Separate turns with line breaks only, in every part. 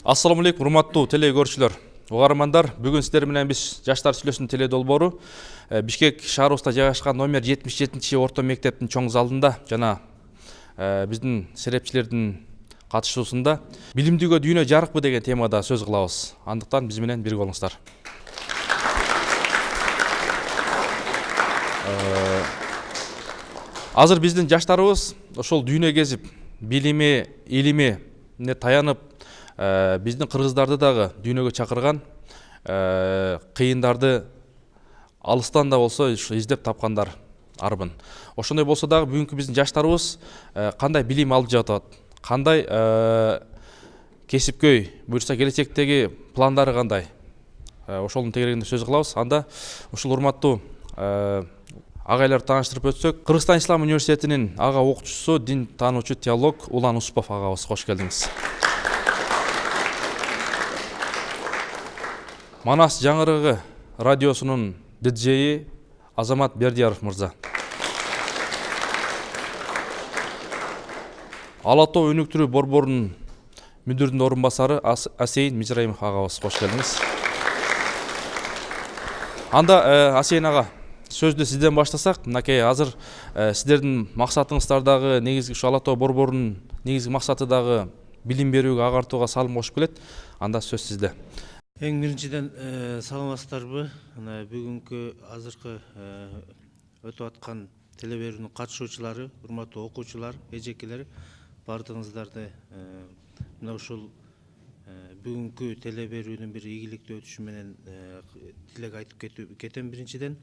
Assalamu алейкум, урматтуу теле көрүүчүлөр, угармандар. Бүгүн сиздер менен биз Жаштар сүйлөсүн теле долбоору Бишкек шаарыбызда жайгашкан номер 77 орто мектептин чоң залында жана биздин серепчилердин катышуусунда билимдүүгө дүйнө жарыкпы деген темада сөз кылабыз. Андыктан биз менен бирге болуңуздар. Азыр биздин жаштарыбыз ошол дүйнө кезип, билими, илимине таянып, биздин кыргыздарды дагы дүйнөгө чакырган, кыйындарды алыстан да болсо издеп тапкандар арбын. Ошондой болсо дагы бүгүнкү биздин жаштарыбыз кандай билим алып жатат, кандай кесипкөй буюрса келечектеги пландары кандай, ошонун тегерегинде сөз кылабыз. Анда ушул урматтуу агайларды тааныштырып өтсөк, Кыргызстан Ислам университетинин ага окуучусу, дин таануучу теолог Улан Усупов агабыз, кош келдиңиз. Манас жаңырыгы радиосунун диджейи Азамат Бердияров мырза. Ала тоо өнүктүрүү борборунун мүдүрүнүн орун басары Асейин Мижраимов агабыз, кош келдиңиз. Анда Асейин ага, сөздү сизден баштасак, мынакей азыр сиздердин максатыңыздар дагы негизги ушу Ала тоо борборунун негизги максаты дагы билим берүүгө, агартууга салым кошуп келет. Анда сөз сизде.
Эң биринчиден саламатсыздарбы? Бүгүнкү азыркы өтүп аткан теле берүүнүн катышуучулары, урматтуу окуучулар, эжекелер, бардыгыңыздарды мына ушул бүгүнкү теле берүүнүн бир ийгиликтүү өтүшү менен тилек айтып кетем биринчиден.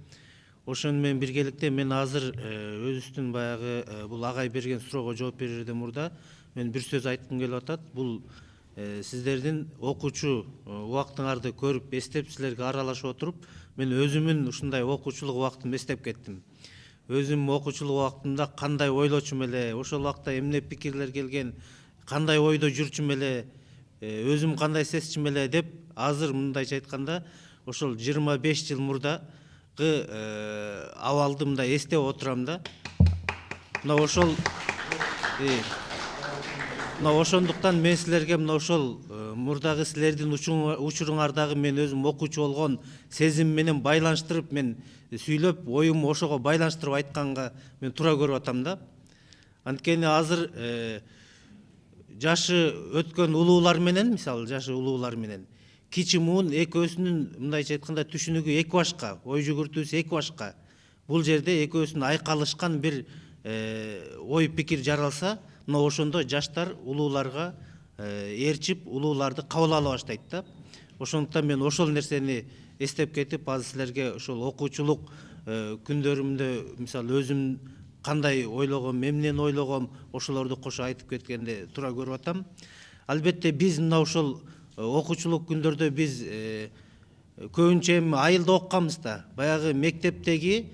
Ошону менен биргеликте мен азыр өзүбүздүн баягы бул агай берген суроого жооп берерден мурда мен бир сөз айткым келип атат. Бул сиздердин окуучу убактыңарды көрүп, эстеп, силерге аралашып отуруп, мен өзүмүн ушундай окуучулук убактымды эстеп кеттим. Өзүм окуучулук убактымда кандай ойлочумун эле, ошол убакта эмне пикирлер келген, кандай ойдо жүрчүмүн эле, өзүм кандай сезчүмүн эле деп, азыр мындайча айтканда, ошол 25 жыл мурдагы абалды мындай эстеп отурам да. Мына ошондуктан мен силерге мына ошол мурдагы силердин учуруңардагы мен өзүм окуучу болгон сезим менен байланыштырып мен сүйлөп, оюмду ошого байланыштырып айтканга мен туура көрүп атам да. Анткени азыр жашы өткөн улуулар менен, мисалы жашы улуулар менен кичи муун экөөсүнүн мындайча айтканда түшүнүгү эки башка, ой жүгүртүүсү эки башка. Бул жерде экөөсүнүн айкалышкан бир ой пикир жаралса, мына ошондо жаштар улууларга ээрчип, улууларды кабыл ала баштайт да. Ошондуктан мен ошол нерсени эстеп кетип, азыр силерге ошол окуучулук күндөрүмдө мисалы өзүм кандай ойлогом, эмнени ойлогом, ошолорду кошо айтып кеткенди туура көрүп атам. Албетте биз мына ошол окуучулук күндөрдө биз көбүнчө эми айылда окканбыз да. Баягы мектептеги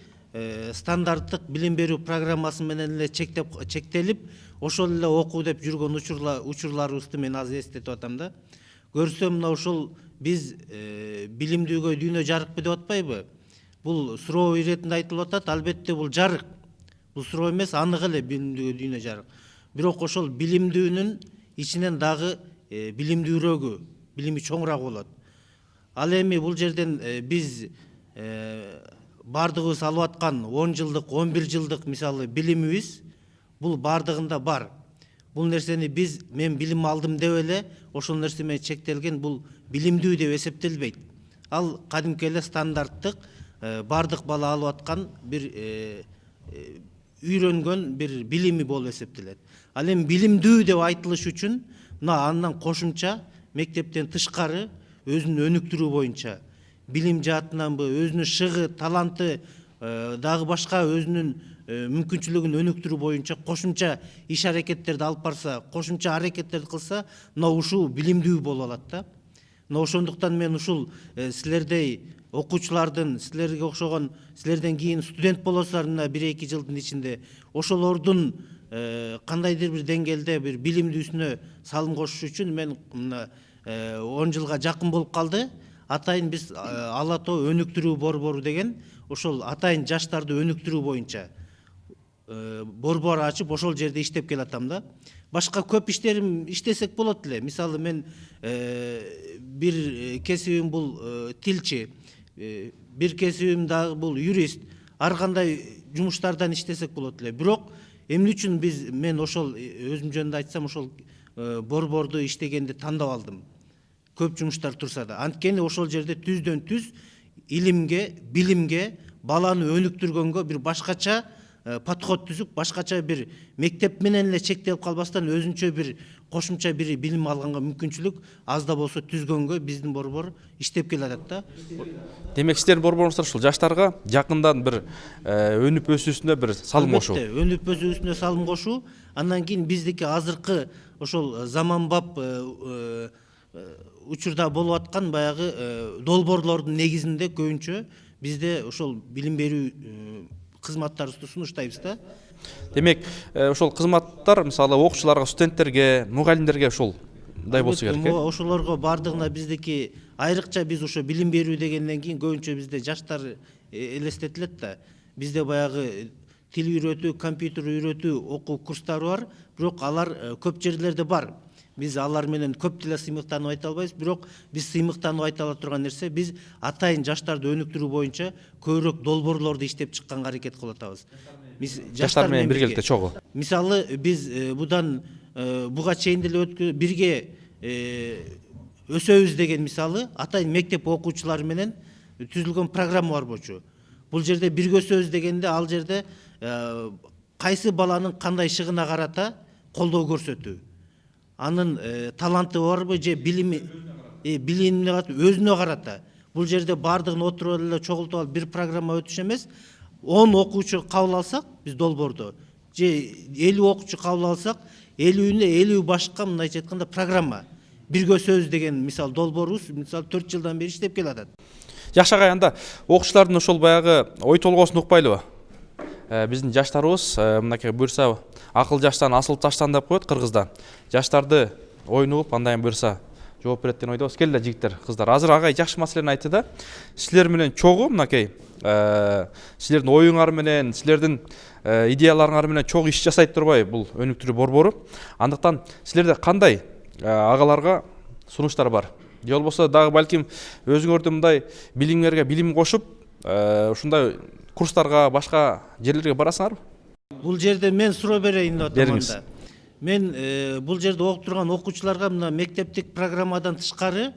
стандарттык билим берүү программасы менен эле чектелип, ошол эле окуу деп жүргөн учурларыбызды мен азыр эстетип атам да. Көрсөм мына ушул биз билимдүүгө дүйнө жарыкпы деп атпайбы? Бул суроо иретинде айтылып атат. Албетте бул жарык. Бул суроо эмес, анык эле билимдүүгө дүйнө жарык. Бирок ошол билимдүүнүн ичинен дагы билимдүүрөөгү, билими чоңураак болот. Ал эми бул жерден биз бардыгыбыз алып аткан 10 жылдык, 11 жылдык мисалы билимибиз бул бардыгында бар. Бул нерсени мен билим алдым деп эле ошол нерсе менен чектелген бул билимдүү деп эсептелбейт. Ал кадимки эле стандарттык бардык бала алып аткан бир үйрөнгөн бир билими болуп эсептелет. Ал эми билимдүү деп айтылыш үчүн мына андан кошумча мектептен тышкары өзүн өнүктүрүү боюнча билим жаатынанбы, өзүнүн шыгы, таланты, дагы башка өзүнүн мүмкүнчүлүгүн өнүктүрүү боюнча кошумча иш аракеттерди алып барса, кошумча аракеттерди кылса, мына ушул билимдүү болуп алат да. Мына ошондуктан мен ушул силердей окуучулардын, силерге окшогон, силерден кийин студент болосуздар мына 1-2 жылдын ичинде, ошолордун кандайдыр бир деңгээлде бир билимдүүсүнө салым кошуш үчүн мен мына 10 жылга жакын болуп калды. Атайын биз Ала тоо өнүктүрүү борбору деген ошол атайын жаштарды өнүктүрүү боюнча борбор ачып ошол жерде иштеп келатам да. Башка көп иштерим иштесек болот эле. Мисалы мен бир кесибим бул тилчи, бир кесибим дагы бул юрист. Ар кандай жумуштардан иштесек болот эле. Бирок эмне үчүн мен ошол өзүм жөнүндө айтсам ошол борборду иштегенди тандап алдым. Көп жумуштар турса да. Анткени ошол жерде түздөн түз илимге, билимге, баланы өнүктүргөнгө бир башкача подход түзүп, башкача бир мектеп менен эле чектелип калбастан өзүнчө бир кошумча бир билим алганга мүмкүнчүлүк аз да болсо түзгөнгө биздин борбор иштеп келатат да.
Демек сиздердин борборуңуздар ушул жаштарга жакындан бир өнүп өсүүсүнө бир салым кошуу.
Албетте, өнүп өсүүсүнө салым кошуу. Андан кийин биздики азыркы ошол заманбап учурда болуп аткан баягы долбоорлордун негизинде көбүнчө бизде ошол билим берүү кызматтарыбызды сунуштайбыз да.
Демек ошол кызматтар мисалы окуучуларга, студенттерге, мугалимдерге ушулдай болсо керек.
Ошолорго бардыгына биздики айрыкча биз ошо билим берүү дегенден кийин көбүнчө бизде жаштар элестетилет да. Бизде баягы тил үйрөтүү, компьютер үйрөтүү окуу курстары бар, бирок алар көп жерлерде бар. Биз алар менен көп деле сыймыктанып айта албайбыз, бирок биз сыймыктанып айта ала турган нерсе, биз атайын жаштарды өнүктүрүү боюнча көбүрөөк долбоорлорду иштеп чыкканга аракет кылып атабыз. Биз
жаштар менен биргеликте чогуу.
Мисалы биз будан буга чейин деле бирге өсөбүз деген мисалы атайын мектеп окуучулары менен түзүлгөн программа бар болчу. Бул жерде бирге өсөбүз дегенде ал жерде кайсы баланын кандай шыгына карата колдоо көрсөтүү. Анын таланты барбы же билимине өзүнө карата. Бул жерде бардыгын отуруп эле чогултуп алып бир программа өтүш эмес. 10 окуучу кабыл алсак биз долбоордо же 50 окуучу кабыл алсак 50-үнө 50 башка мындайча айтканда программа. Бирге өсөбүз деген мисал долбоорубуз мисал 4 жылдан бери иштеп келатат.
Жакшы агай, анда окуучулардын ошол баягы ой толгоосун укпайлыбы? Биздин жаштарыбыз мынакей буюрса акыл жаштан асыл таштан деп коет кыргызда. Жаштарды оюн угуп андан буюрса жооп берет деген ойдобуз. Келе жигиттер, кыздар. Азыр агай жакшы маселени айтты да. Силер менен чогуу мынакей силердин оюңар менен, силердин идеяларыңар менен чогуу иш жасайт турбайбы бул өнүктүрүү борбору? Андыктан силерде кандай агаларга сунуштар бар? Же болбосо дагы балким өзүңөрдүн мындай билимиңерге билим кошуп, ушундай курстарга, башка жерлерге барасыңарбы?
Бул жерде мен суроо берейин деп атам
Бериңиз.
анда. Мен бул жерде окуп турган окуучуларга мына мектептик программадан тышкары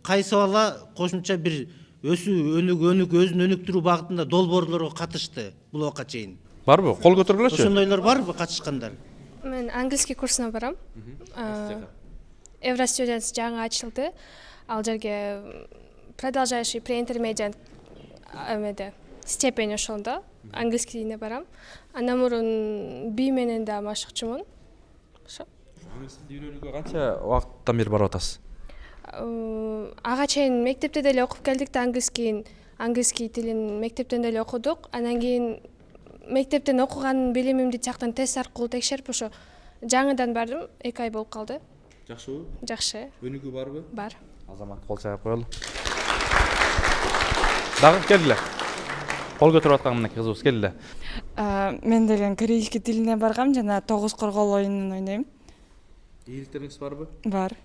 кайсы бала кошумча бир өсүү, өзүн өнүктүрүү багытында долбоорлорго катышты бул убакка чейин?
Барбы? Кол көтөргүлөчү.
Ошондойлор барбы катышкандар?
Мен английский курсуна барам. Евростудентс жаңы ачылды. Ал жерге продолжающий преинтермедиат степень ошондо английскийне барам. Андан мурун би менен да машыкчумун. Ошо.
Английский үйрөнүүгө канча убакыттан бери барып атасыз?
Ага чейин мектепте деле окуп келдик да английский тилин мектептен деле окудук. Андан кийин мектептен окуган билимимди тияктан тест аркылуу текшерип ошо жаңыдан бардым. 2 ай болуп калды.
Жакшыбы?
Жакшы.
Өнүгүү барбы?
Бар.
Азамат кол чайып коелу. Дагы келгиле. Кол көтөрүп аткан мынакей кызыбыз келгиле.
Мен деген корейский тилине баргам жана 9 коргол оюнун ойнойм.
Ийгиликтериңиз барбы?
Бар.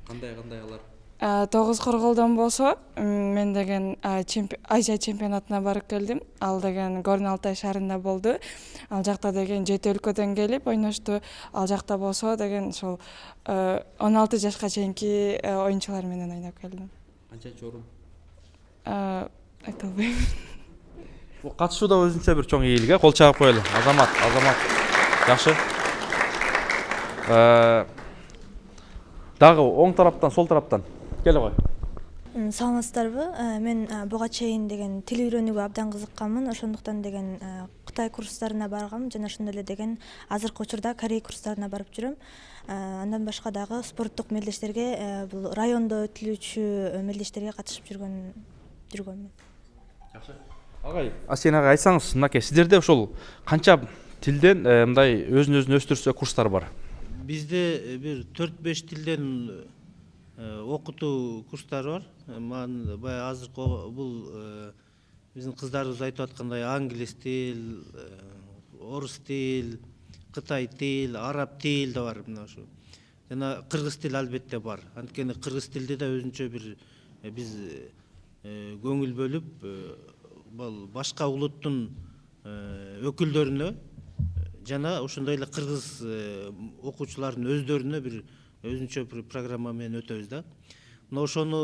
Кандай алар?
9 корголдон болсо мен деген Азия чемпионатына барып келдим. Ал деген Горный Алтай шаарында болду. Ал жакта деген 7 өлкөдөн келип ойношту. Ал жакта болсо деген ошол 16 жашка чейинки оюнчулар менен ойноп келдим.
Канчанчы орун?
Айта албайм.
Бул катышуу да өзүнчө бир чоң ийгилик, кол чаап коелу. Азамат. Жакшы. Дагы оң тараптан, сол тараптан. Келе кой.
Саламатсыздарбы? Мен буга чейин деген тил үйрөнүүгө абдан кызыкканмын. Ошондуктан деген Кытай курстарына баргам жана ошондой эле деген азыркы учурда Корей курстарына барып жүрөм. Андан башка дагы спорттук мелдештерге, бул райондо өтүлүүчү мелдештерге катышып жүргөмүн.
Жакшы. Агай, сен агай айтсаңыз, мынакей сиздерде ошол канча тилден мындай өзүн өстүрсө курстар бар?
Бизде бир 4-5 тилден окутуу курстары бар. Ман баягы азыркы бул биздин кыздарыбыз айтып аткандай англис тил, орус тил, кытай тил, араб тил да бар, мына ушу. Жана кыргыз тил албетте бар. Анткени кыргыз тилде да өзүнчө бир биз көңүл бөлүп, бул башка улуттун өкүлдөрүнө жана ошондой эле кыргыз окуучулардын өздөрүнө бир өзүнчө бир программа менен өтөбүз да. Мына ошону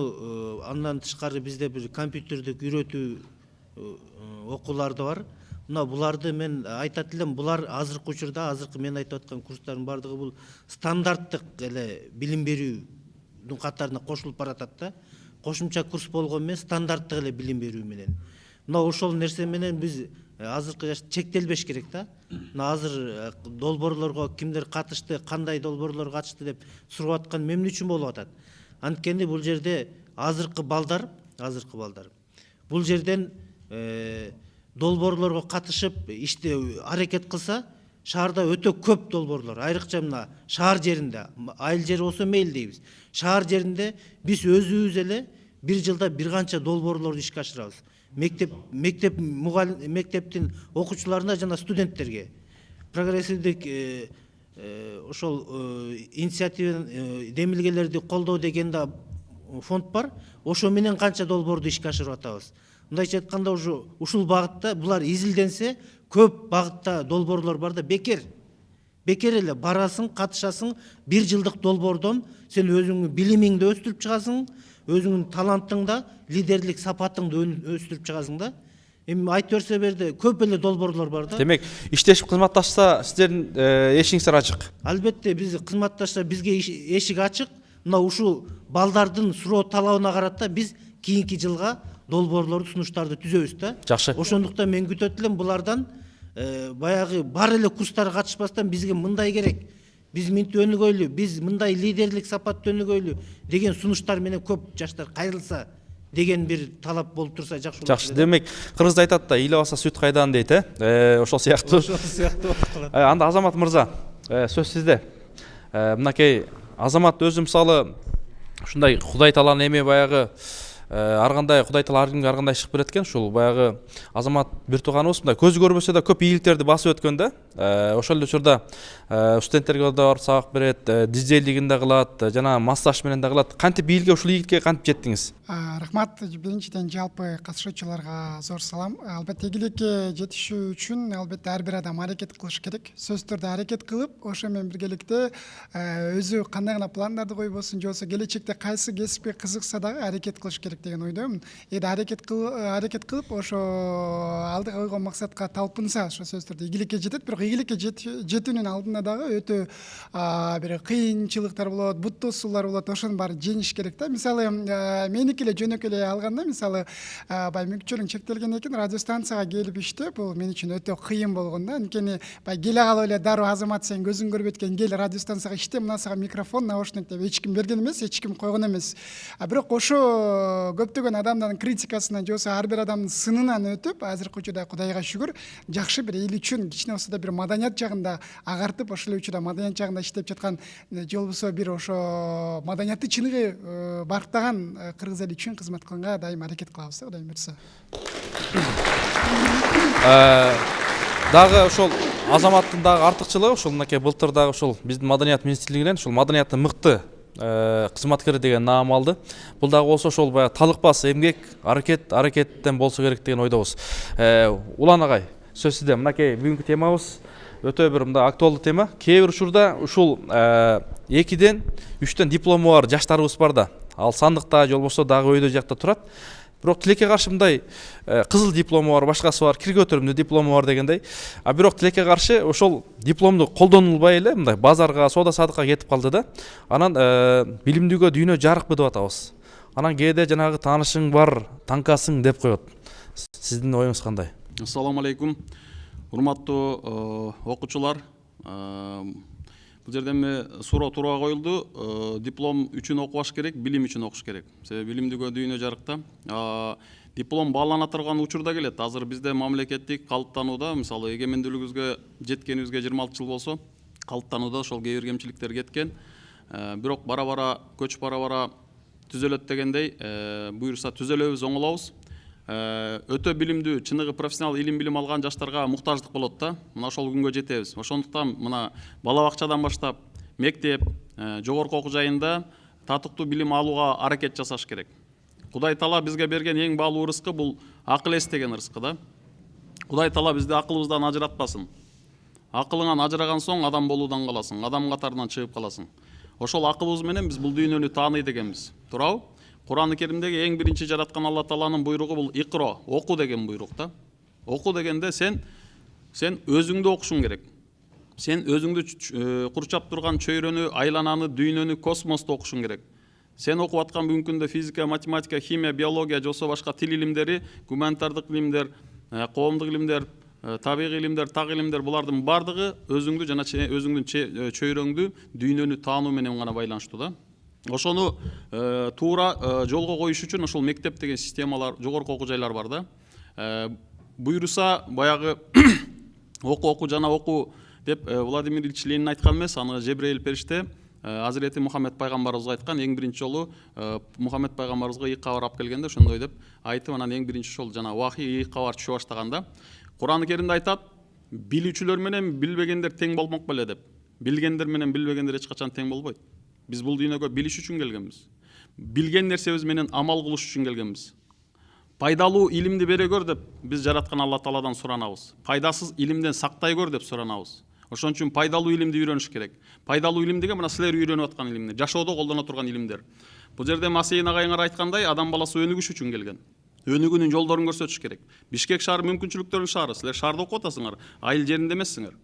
андан тышкары бизде бир компьютердик үйрөтүү окуулар да бар. Мына буларды мен айтат элем, булар азыркы учурда, азыркы мен айтып аткан курстардын бардыгы бул стандарттык эле билим берүүнүн катарына кошулуп баратат да. Кошумча курс болгон менен стандарттык эле билим берүү менен. Мына ошол нерсе менен биз азыркы жашта чектелбеш керек да. Мына азыр долбоорлорго кимдер катышты, кандай долбоорлор катышты деп сурап аткан эмне үчүн болуп атат? Анткени бул жерде азыркы балдар бул жерден долбоорлорго катышып ишти аракет кылса, шаарда өтө көп долбоорлор, айрыкча мына шаар жеринде, айыл жери болсо мейли дейбиз. Шаар жеринде биз өзүбүз эле бир жылда бир канча долбоорлорду ишке ашырабыз. Мектептин окуучуларына жана студенттерге прогрессивдик ошол инициатива демилгелерди колдоо деген да фонд бар. Ошо менен канча долбоорду ишке ашырып атабыз. Мындайча айтканда ушул багытта булар изилденсе, көп багытта долбоорлор бар да бекер эле барасың, катышасың, бир жылдык долбоордон сен өзүңдүн билимиңди өстүрүп чыгасың, өзүңдүн талантыңда, лидерлик сапатыңды өстүрүп чыгасың да. Эми айтып берсе берде көп эле долбоорлор бар да.
Демек, иштешип кызматташса сиздердин эшигиңиздер ачык.
Албетте биз кызматташса бизге эшик ачык. Мына ушул балдардын суроо талабына карата биз кийинки жылга долбоорлорду, сунуштарды түзөбүз да.
Жакшы.
Ошондуктан мен күтөт элем булардан баягы бар эле курстарга катышпастан бизге мындай керек, биз мынтип өнүгөйлү, биз мындай лидерлик сапатты өнүгөйлү деген сунуштар менен көп жаштар кайрылса деген бир талап болуп турса жакшы болот.
Жакшы. Демек, кыргызда айтат да, иле баса сүт кайдан дейт, ошол сыяктуу.
Ошол сыяктуу болуп калат.
Анда Азамат мырза, сөз сизде. Мынакей Азамат өзү мисалы ушундай Кудай тааланын эми баягы ар кандай Кудай таала ар кимге ар кандай ишик берет экен. Ушул баягы Азамат бир тууганыбыз мындай көз көрбөсө да көп ийгиликтерди басып өткөн да. Ошол эле учурда студенттерге да барып сабак берет, диджейлигин да кылат, жана массаж менен да кылат. Кантип ийгиликке, ушул ийгиликке кантип жеттиңиз?
Рахмат, биринчиден жалпы катышуучуларга зор салам. Албетте ийгиликке жетишүү үчүн албетте ар бир адам аракет кылыш керек. Сөзсүз түрдө аракет кылып, ошо менен биргеликте өзү кандай гана пландарды койбосун, же болбосо келечекте кайсы кесипке кызыкса дагы аракет кылыш керек деген ойдомун. Эди аракет кылып, ошо алдыга койгон максатка талпынса, ошо сөзсүз түрдө ийгиликке жетет. Бирок ийгиликке жетүүнүн алдында дагы өтө бир кыйынчылыктар болот, бут тосуулар болот, ошонун баарын жеңиш керек да. Мисалы, меники эле жөнөкөй эле алганда, мисалы, баягы мүмкүнчүлүгүң чектелгенден кийин радиостанцияга келип иштөө бул мен үчүн өтө кыйын болгон да. Анткени баягы келе калып эле дароо Азамат сен көзүң көрбөйт экен, кел радиостанцияга иште, мына сага микрофон, наушник деп эч ким берген эмес, эч ким койгон эмес. Бирок ошо көптөгөн адамдардын критикасынан, же болбосо ар бир адамдын сынынан өтүп, азыркы учурда Кудайга шүгүр, жакшы бир эл үчүн кичине болсо да бир маданият жагында агартып, ошол учурда маданият жагында иштеп жаткан, же болбосо бир ошо маданиятты чыныгы барктаган кыргыз эли үчүн кызмат кылганга дайым аракет кылабыз да, Кудай буйрса.
Дагы ошол Азаматтын дагы артыкчылыгы ушул мынакей былтыр дагы ушул биздин маданият министрлигинен ушул маданияттын мыкты кызматкери деген наам алды. Бул дагы болсо ошол баягы талыкпас эмгек, аракеттен болсо керек деген ойдобуз. Улан агай, сөз сизде. Мынакей бүгүнкү темабыз өтө бир мындай актуалдуу тема. Кээ бир учурда ушул 2-ден 3-төн диплому бар жаштарыбыз бар да. Ал сандыкта же болбосо дагы өйдө жакта турат. Бирок тилекке каршы мындай кызыл диплому бар, башкасы бар, кирге өтөрүмдүү диплому бар дегендей. Бирок тилекке каршы ошол дипломду колдонулбай эле мындай базарга, соода садыкка кетип калды да. Анан билимдүүгө дүйнө жарыкпы деп атабыз. Анан кээде жанагы таанышың бар, танкасың деп коет. Сиздин оюңуз кандай?
Ассаламу алейкум. Урматтуу окуучулар, бул жерде эми суроо туура коюлду. Диплом үчүн окубаш керек, билим үчүн окуш керек. Себеби билимдүүгө дүйнө жарыкта. Диплом баалана турган учурда келет. Азыр бизде мамлекеттик калыптанууда, мисалы эгемендүүлүгүбүзгө жеткенибизге 26 жыл болсо, калыптанууда ошол кээ бир кемчиликтер кеткен. Бирок бара-бара көчүп бара-бара түзөлөт дегендей, буюрса түзөлөбүз, оңолобуз. өтө билимдүү, чыныгы профессионал илим билим алган жаштарга муктаждык болот да. Мына ошол күнгө жетебиз. Ошондуктан мына бала бакчадан баштап мектеп, жогорку окуу жайында татыктуу билим алууга аракет жасаш керек. Кудай Таала бизге берген эң баалуу ырыскы бул акыл эс деген ырыскы да. Кудай Таала бизди акылыбыздан ажыратпасын. Акылыңан ажыраган соң адам болуудан каласың, адам катарынан чыгып каласың. Ошол акылыбыз менен биз бул дүйнөнү тааный дегенбиз. Туурабы? Кур'ан-ы Керимдеги эң биринчи жараткан Алла Тааланын буйругу бул икро, оку деген буйрук да. Оку дегенде сен өзүңдү окушуң керек. Сен өзүңдү курчап турган чөйрөнү, айлананы, дүйнөнү, космосту окушуң керек. Сен окуп аткан бүгүнкү күндө физика, математика, химия, биология, жосо башка тил илимдери, гуманитардык илимдер, коомдук илимдер, табигый илимдер, так илимдер, булардын бардыгы өзүңдү жана өзүңдүн чөйрөңдү, дүйнөнү таануу менен гана байланыштуу да. Ошону туура жолго коюш үчүн ошол мектеп деген системалар, жогорку окуу жайлар бар да. Буйруса баягы оку жана оку деп Владимир Ильич Ленин айткан эмес, аны Жебрейил периште Азирети Мухаммед пайгамбарыбызга айткан, эң биринчи жолу Мухаммед пайгамбарыбызга ийик кабар алып келгенде ошондой деп айтып, анан эң биринчи ошол жана вахий ийик кабар түшө баштаганда, Кур'ан-ы Керимде айтат, билүүчүлөр менен билбегендер тең болмок беле деп. Билгендер менен билбегендер эч качан тең болбойт. Биз бул дүйнөгө билиш үчүн келгенбиз. Билген нерсебиз менен амал кылыш үчүн келгенбиз. Пайдалуу илимди бере көр деп биз жараткан Алла Тааладан суранабыз. Пайдасыз илимден сактай көр деп суранабыз. Ошон үчүн пайдалуу илимди үйрөнүш керек. Пайдалуу илим деген мына силер үйрөнүп аткан илимдер, жашоодо колдоно турган илимдер. Бул жерде Масейин агайыңар айткандай, адам баласы өнүгүш үчүн келген. Өнүгүүнүн жолдорун көрсөтүш керек. Бишкек шаары мүмкүнчүлүктөрдүн шаары. Силер шаарда окуп атасыңар, айыл жеринде эмессиңер.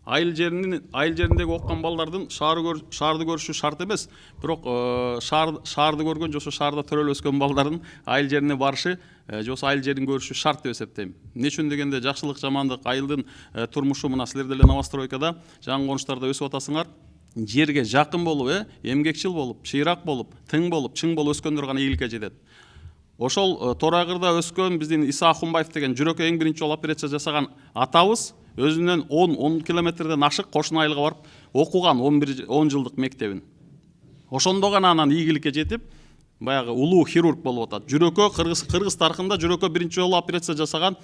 Айыл жериндеги окуган балдардын шаарды көрүшү шарт эмес, бирок шаарды көргөн жосо шаарда төрөлүп өскөн балдардын айыл жерине барышы, жосо айыл жерин көрүшү шарт деп эсептейм. Эмне үчүн дегенде жакшылык, жамандык, айылдын турмушу мына силер деле новостройкада, жаңы конуштарда өсүп атасыңар. Жерге жакын болуп, эмгекчил болуп, чыйрак болуп, тың болуп, чың болуп өскөндөр гана ийгиликке жетет. Ошол Торайгырда өскөн биздин Иса Ахунбаев деген жүрөккө эң биринчи жолу операция жасаган атабыз өзүнөн 10 километрден ашык кошуна айылга барып окуган 10 жылдык мектебин. Ошондо гана анан ийгиликке жетип, баягы улуу хирург болуп атат. Жүрөккө кыргыз тарыхында жүрөккө биринчи жолу операция жасаган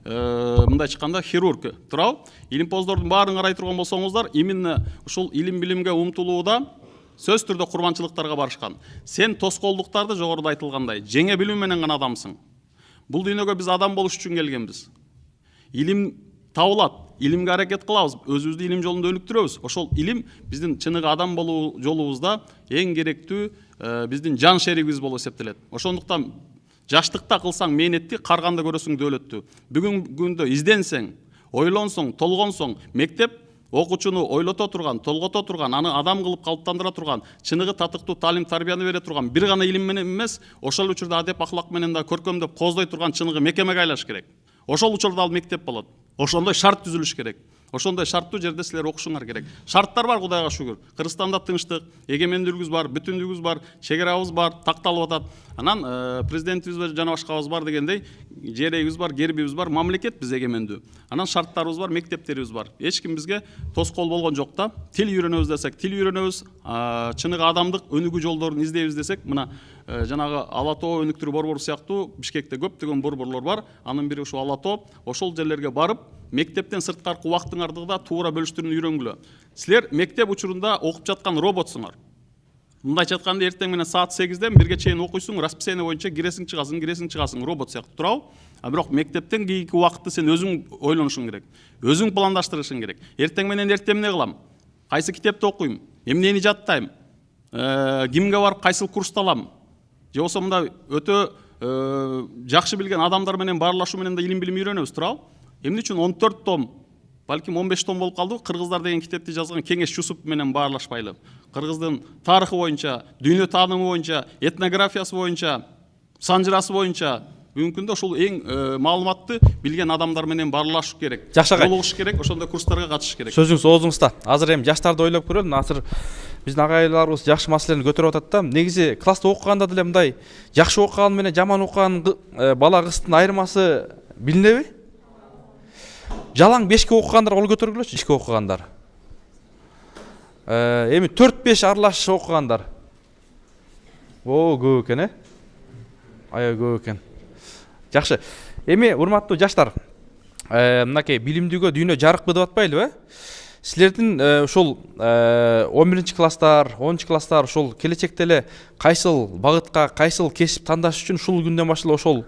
мындай чыкканда хирург. Туурабы? Илимпоздордун баарын карай турган болсоңуздар, именно ушул илим билимге умтулууда сөз түрдө курманчылыктарга барышкан. Сен тоскоолдуктарды жогоруда айтылгандай жеңе билүү менен гана адамсың. Бул дүйнөгө биз адам болуш үчүн келгенбиз. Илим табылат, илимге аракет кылабыз, өзүбүздү илим жолунда өнүктүрөбүз. Ошол илим биздин чыныгы адам болуу жолубузда эң керектүү биздин жан шеригибиз болуп эсептелет. Ошондуктан жаштыкта кылсаң мээнетти, карганда көрөсүң дөөлөттү. Бүгүнкү күндө изденсең, ойлонсоң, толгонсоң, мектеп окуучуну ойлото турган, толгото турган, аны адам кылып калыптандыра турган, чыныгы татыктуу таалим тарбияны бере турган, бир гана илим менен эмес, ошол учурда адеп ахлак менен да көркөмдөп коздой турган чыныгы мекемеге айлаш керек. Ошол учурда ал мектеп болот. Ошондой шарт түзүлүш керек. Ошондой шарттуу жерде силер окушуңар керек. Шарттар бар, Кудайга шүгүр. Кыргызстанда тынчтык, эгемендүүлүгүбүз бар, бүтүндүгүбүз бар, чегерабыз бар, такталып атат. Анан президентибиз жана башкабыз бар дегендей, жерегибиз бар, гербибиз бар, мамлекет биз эгемендүү. Анан шарттарыбыз бар, мектептерибиз бар. Эч ким бизге тоскоол болгон жок да. Тил үйрөнөбүз десек, тил үйрөнөбүз, чыныгы адамдык өнүгүү жолдорун издейбиз десек, мына жанагы Ала Тоо өнүктүрүү борбору сыяктуу Бишкекте көптөгөн борборлор бар. Анын бири ушул Ала Тоо. Ошол жерлерге барып, мектептен сырткаркы убактыңарды да туура бөлүштүрүүнү үйрөнгүлө. Силер мектеп учурунда окуп жаткан роботсуңар. Мындайча айтканда, эртең менен саат 8ден 1ге чейин окуйсуң, расписание боюнча киресиң, чыгасың, робот сыяктуу, туурабы? Бирок мектептен кийинки убакытты сен өзүң ойлонушуң керек. Өзүң пландаштырышың керек. Эртең менен эмне кылам? Кайсы китепти окуйм? Эмнени жаттайм? Кимге барып кайсыл курсту алам? Же болсо мындай өтө жакшы билген адамдар менен баарлашуу менен да илим билим үйрөнөбүз, туурабы? Эмне үчүн 14 том, балким 15 том болуп калды, Кыргыздар деген китепти жазган Кеңеш Жусуп менен баарлашпайлы. Кыргыздын тарыхы боюнча, дүйнө таанымы боюнча, этнографиясы боюнча, санжырасы боюнча бүгүнкү күндө ушул эң маалыматты билген адамдар менен баарлашыш керек. Жолугуш керек, ошондой курстарга катышыш керек.
Сөзүңүз оозуңузда. Азыр эми жаштарды ойлоп көрөлүм. Азыр биздин агайларыбыз жакшы маселени көтөрүп атат да. Негизи класста окуганда деле мындай жакшы окуган менен жаман окуган бала кыздын айырмасы билинеби? Жалаң 5ке окугандар кол көтөргүлөчү, 2ке окугандар. Эми 4-5 аралаш окугандар. О, көп экен, аябай көп экен. Жакшы. Эми урматтуу жаштар, мынакей билимдүүгө дүйнө жарык деп атпайлыбы? Силердин ушул 11-класстар, 10-класстар ушул келечекте эле кайсыл багытка, кайсыл кесип тандаш үчүн ушул күндөн баштап ошол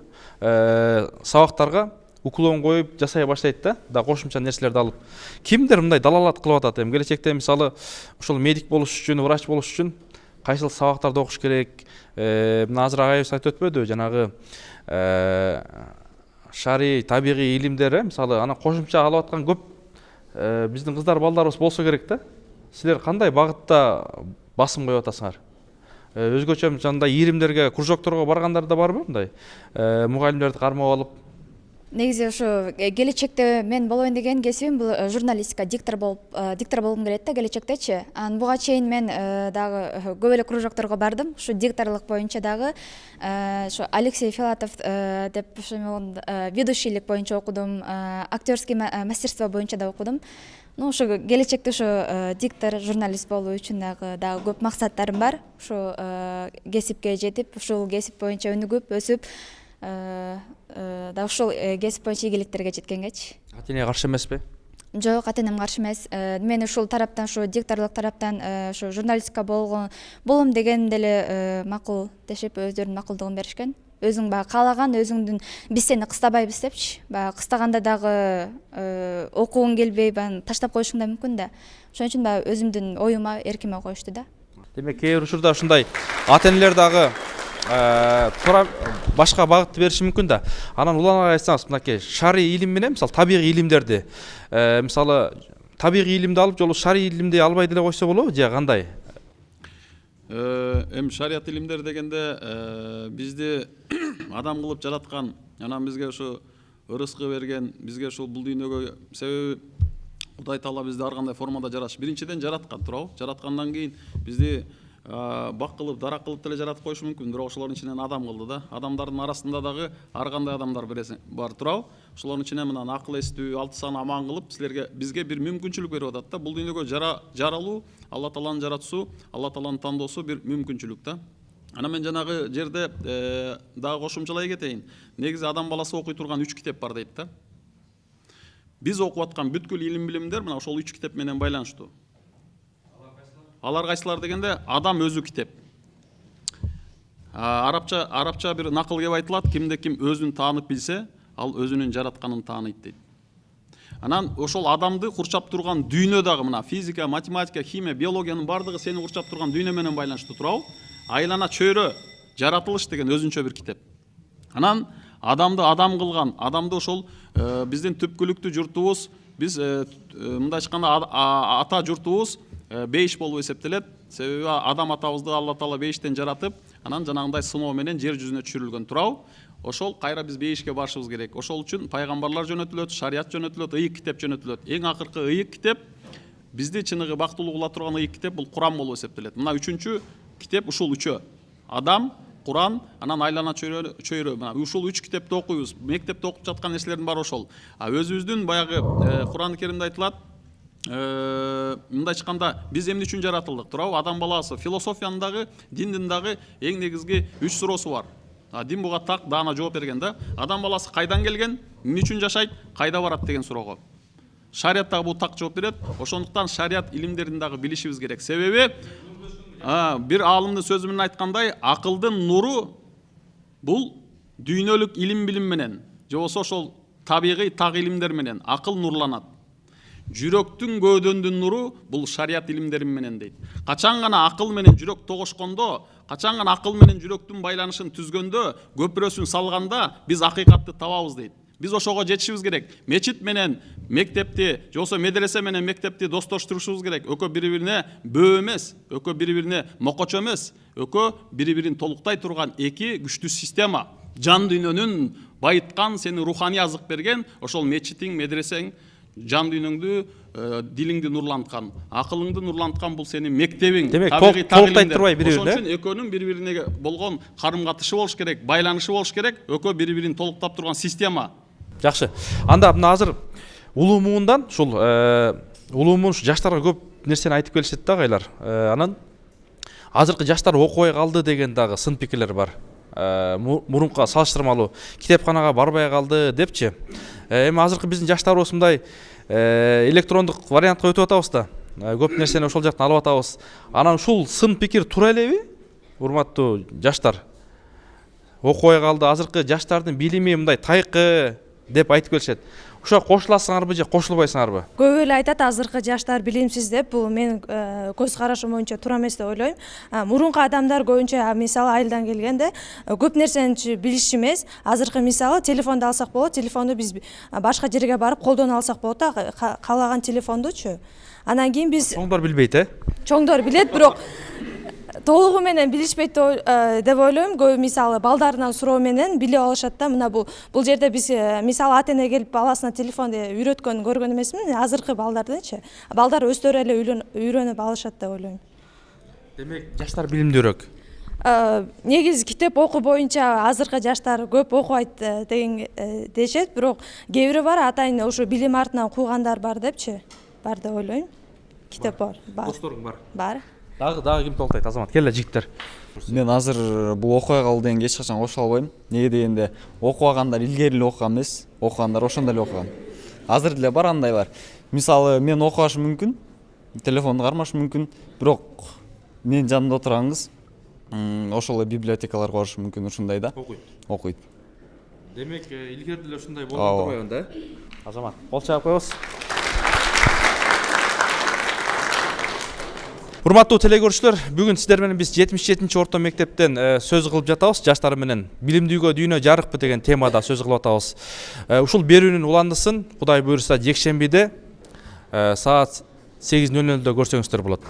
сабактарга уклон коюп жасай баштайт да кошумча нерселерди алып. Кимдер мындай далалат кылып атат? Эми келечекте мисалы ушул медик болуш үчүн, врач болуш үчүн кайсыл сабактарды окуш керек? Мына азыр агайыбыз айтып өтпөдү, жанагы шарий, табигый илимдер, мисалы ана кошумча алып аткан көп биздин кыздар, балдарыбыз болсо керек да. Силер кандай багытта басым коюп атасыңар? Өзгөчө жандай ийримдерге, кружокторго баргандар да барбы мындай? Мугалимдерди кармап алып.
Негизи ушу келечекте мен болоюн деген кесибим бул журналистика, диктор болгум келет да келечектечи. Анан буга чейин мен дагы көп эле кружокторго бардым. Ушу дикторлук боюнча дагы ушу Алексей Филатов деп ведущийлик боюнча окудум, актерский мастерство боюнча да окудум. Ушу келечекте ушу диктор, журналист болуу үчүн дагы көп максаттарым бар. Ушу кесипке жетип, ушул кесип боюнча өнүгүп, өсүп, да ушул кесип боюнча ийгиликтерге жеткенгечи.
Ата-эне каршы эмеспи?
Жок, ата-энем каршы эмес. Мен ушул тараптан, ушу дикторлук тараптан ушу журналистика болом деген деле макул дешип, өздөрүнүн макулдугун беришкен. Өзүң баягы каалаган, өзүңдүн биз сени кыстабайбыз депчи. Баягы кыстаганда дагы окугуң келбей, таштап коюшуң да мүмкүн да. Ошон үчүн баягы өзүмдүн оюма, эркиме коюшту да.
Демек, кээ бир учурда ушундай ата-энелер дагы башка багытты бериши мүмкүн да. Анан уланга айтсаңыз, мынакей шарий илим менен мисалы табигый илимдерди, мисалы табигый илимди алып, жолу шарий илимди албай деле койсо болобу же кандай?
Эми шарият илимдер дегенде бизди адам кылып жараткан, анан бизге ушу ырыскы берген, бизге ушул бул дүйнөгө себеби Кудай Таала бизди ар кандай формада жаратыш. Биринчиден жараткан, туурабы? Жараткандан кийин бизди бак кылып, дарак кылып деле жаратып коюшу мүмкүн, бирок ошолордун ичинен адам кылды да. Адамдардын арасында дагы ар кандай адамдар бар, туурабы? Ошолордун ичинен мына акыл эстүү, 6 сан аман кылып бизге бир мүмкүнчүлүк берип атат да. Бул дүйнөгө жаралуу, Алла Тааланын жаратуусу, Алла Тааланын тандоосу бир мүмкүнчүлүк да. Анан мен жанагы жерде дагы кошумчалай кетейин. Негизи адам баласы окуй турган 3 китеп бар дейт да. Биз окуп аткан бүткүл илим билимдер мына ошол 3 китеп менен байланыштуу. Алар кайсылар дегенде адам өзү китеп. Арабча бир накыл кеп айтылат, кимде ким өзүн таанып билсе, ал өзүнүн жаратканын тааныйт дейт. Анан ошол адамды курчап турган дүйнө дагы мына физика, математика, химия, биологиянын бардыгы сени курчап турган дүйнө менен байланыштуу, туурабы? Айлана чөйрө, жаратылыш деген өзүнчө бир китеп. Анан адамды адам кылган, адамды ошол биздин түпкүлүктүү журтубуз, биз мындай айтканда ата журтубуз бейиш болуп эсептелет. Себеби адам атабызды Алла Таала бейиштен жаратып, анан жанагындай сыноо менен жер жүзүнө түшүрүлгөн, туурабы? Ошол кайра биз бейишке барышыбыз керек. Ошол үчүн пайгамбарлар жөнөтүлөт, шарият жөнөтүлөт, ыйык китеп жөнөтүлөт. Эң акыркы ыйык китеп, бизди чыныгы бактылуу кыла турган ыйык китеп бул Куран болуп эсептелет. Мына 3-чү китеп ушул 3-өө. Адам, Куран, анан айлана чөйрө. Мына ушул 3 китепти окуйбуз. Мектепте окуп жаткан нерселердин баары ошол. Өзүбүздүн баягы Куран Керимде айтылат, мындай айтканда биз эмне үчүн жаратылдык, туурабы? Адам баласы философиянын дагы, диндин дагы эң негизги 3 суроосу бар. Дин буга так даана жооп берген да. Адам баласы кайдан келген, эмне үчүн жашайт, кайда барат деген суроого. Шарият дагы бул так жооп берет. Ошондуктан шарият илимдерин дагы билишибиз керек. Себеби бир аалымдын сөзү менен айткандай, акылдын нуру бул дүйнөлүк илим билим менен, же болбосо ошол табигый так илимдер менен акыл нурланат. Жүрөктүн көөдөндүн нуру бул шарият илимдери менен дейт. Качан гана акыл менен жүрөк тогошкондо, качан гана акыл менен жүрөктүн байланышын түзгөндө, көпүрөсүн салганда биз акыйкатты табабыз дейт. Биз ошого жетишибиз керек. Мечит менен мектепти, же болбосо медресе менен мектепти достоштурушубуз керек. Өкө бири-бирине бөө эмес, өкө бири-бирине мокочо эмес, өкө бири-бирин толуктай турган эки күчтүү система. Жан дүйнөнүн байыткан, сени руханий азык берген, ошол мечитиң, медресең, жан дүйнөңдү, дилиңди нурланткан, акылыңды нурланткан бул сенин мектебиң.
Демек, толуктай турбай бири-бирине.
Ошон үчүн экөөнүн бири-бирине болгон карым-катышы болуш керек, байланышы болуш керек, өкө бири-бирин толуктап турган система.
Жакшы. Анда мына азыр улуу муундан ушул улуу муун жаштарга көп нерсени айтып келишет да агайлар. Анан азыркы жаштар окубай калды деген дагы сын пикирлер бар. мурунка салыштырмалуу китепканага барбай калды депчи. Эми азыркы биздин жаштар осундай электрондук вариантка өтүп атабыз да. Көп нерсени ошол жактан алып атабыз. Анан ушул сын пикир туура элеби? Урматтуу жаштар. Окубай калды, азыркы жаштардын билими мындай тайкы деп айтып келишет. Ошо кошуласыңарбы же кошулбайсыңарбы?
Көп эле айтат азыркы жаштар билимсиз деп, бул менин көз карашым боюнча туура эмес деп ойлойм. Мурунку адамдар көбүнчө мисалы айылдан келгенде көп нерсени билишчү эмес. Азыркы мисалы телефонду алсак болот, телефонду биз башка жерге барып колдоно алсак болот да, каалаган телефондучу. Анан кийин биз
Чоңдор билбейт,
чоңдор билет, бирок толугу менен билишпейт деп ойлойм. Көп мисалы балдарынан суроо менен билип алышат да. Мына бул жерде биз мисалы ата эне келип баласына телефонду үйрөткөн көргөн эмесмин. Азыркы балдардынчы. Балдар өздөрү эле үйрөнүп алышат деп ойлойм.
Демек, жаштар билимдүүрөөк.
Негизи китеп окуу боюнча азыркы жаштар көп окубайт деген дешет, бирок кээ бири бар атайын ошо билим артынан куугандар бар депчи. Бар деп ойлойм. Китеп бар.
Досторуң бар.
Бар.
Дагы ким толтойт, Азамат? Келе жигиттер.
Мен азыр бул окубай калды дегенге эч качан кошула албайм. Эмне дегенде окубагандар илгери эле окуган эмес, окугандар ошондо эле окуган. Азыр деле бар андай бар. Мисалы мен окубашым мүмкүн, телефонду кармашым мүмкүн, бирок менин жанымда отурган кыз ошол эле библиотекаларга барышы мүмкүн, ушундай да. Окуйт.
Демек, илгери деле ушундай болуп турбайбы да? Азамат, кол чаап коебуз. Урматтуу телекөрүүчүлөр, бүгүн сиздер менен биз 77-чи орто мектептен сөз кылып жатабыз. Жаштар менен билимдүүгө дүйнө жарыкпы деген темада сөз кылып атабыз. Ушул берүүнүн уландысын Кудай буйруса жекшембиде саат 8:00-дө көрсөңүздөр болот.